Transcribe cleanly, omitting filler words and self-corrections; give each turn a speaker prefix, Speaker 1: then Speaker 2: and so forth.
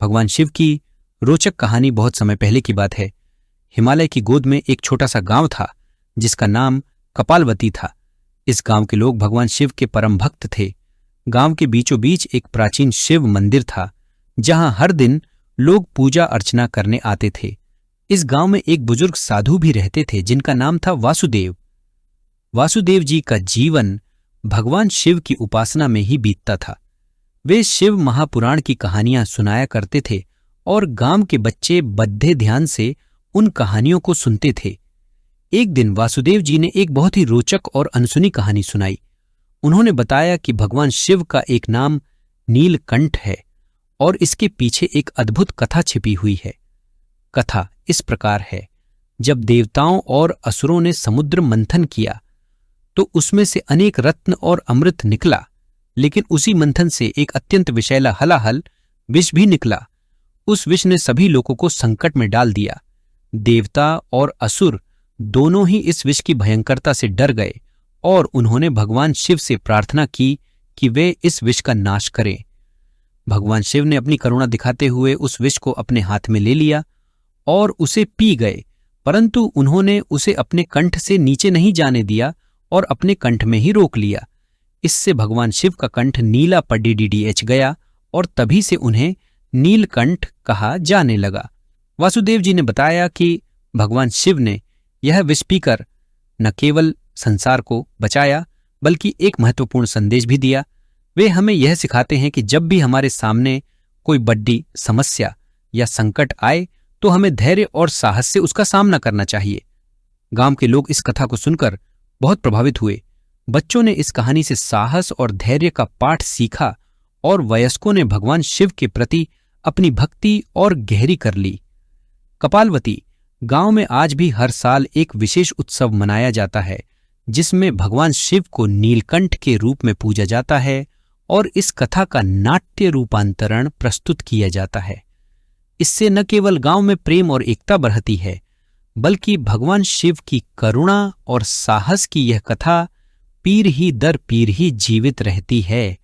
Speaker 1: भगवान शिव की रोचक कहानी बहुत समय पहले की बात है। हिमालय की गोद में एक छोटा सा गांव था जिसका नाम कपालवती था। इस गांव के लोग भगवान शिव के परम भक्त थे। गांव के बीचों बीच एक प्राचीन शिव मंदिर था जहां हर दिन लोग पूजा अर्चना करने आते थे। इस गांव में एक बुजुर्ग साधु भी रहते थे जिनका नाम था वासुदेव। वासुदेव जी का जीवन भगवान शिव की उपासना में ही बीतता था। वे शिव महापुराण की कहानियां सुनाया करते थे और गांव के बच्चे बद्ध ध्यान से उन कहानियों को सुनते थे। एक दिन वासुदेव जी ने एक बहुत ही रोचक और अनसुनी कहानी सुनाई। उन्होंने बताया कि भगवान शिव का एक नाम नीलकंठ है और इसके पीछे एक अद्भुत कथा छिपी हुई है। कथा इस प्रकार है, जब देवताओं और असुरों ने समुद्र मंथन किया तो उसमें से अनेक रत्न और अमृत निकला, लेकिन उसी मंथन से एक अत्यंत विषैला हलाहल विष भी निकला। उस विष ने सभी लोगों को संकट में डाल दिया। देवता और असुर दोनों ही इस विष की भयंकरता से डर गए और उन्होंने भगवान शिव से प्रार्थना की कि वे इस विष का नाश करें। भगवान शिव ने अपनी करुणा दिखाते हुए उस विष को अपने हाथ में ले लिया और उसे पी गए, परंतु उन्होंने उसे अपने कंठ से नीचे नहीं जाने दिया और अपने कंठ में ही रोक लिया। इससे भगवान शिव का कंठ नीला पडीडीएच गया और तभी से उन्हें नीलकंठ कहा जाने लगा। वासुदेव जी ने बताया कि भगवान शिव ने यह विष पीकर न केवल संसार को बचाया बल्कि एक महत्वपूर्ण संदेश भी दिया। वे हमें यह सिखाते हैं कि जब भी हमारे सामने कोई बड़ी समस्या या संकट आए तो हमें धैर्य और साहस से उसका सामना करना चाहिए। गांव के लोग इस कथा को सुनकर बहुत प्रभावित हुए। बच्चों ने इस कहानी से साहस और धैर्य का पाठ सीखा और वयस्कों ने भगवान शिव के प्रति अपनी भक्ति और गहरी कर ली। कपालवती गांव में आज भी हर साल एक विशेष उत्सव मनाया जाता है जिसमें भगवान शिव को नीलकंठ के रूप में पूजा जाता है और इस कथा का नाट्य रूपांतरण प्रस्तुत किया जाता है। इससे न केवल गांव में प्रेम और एकता बढ़ती है बल्कि भगवान शिव की करुणा और साहस की यह कथा पीढ़ी दर पीढ़ी जीवित रहती है।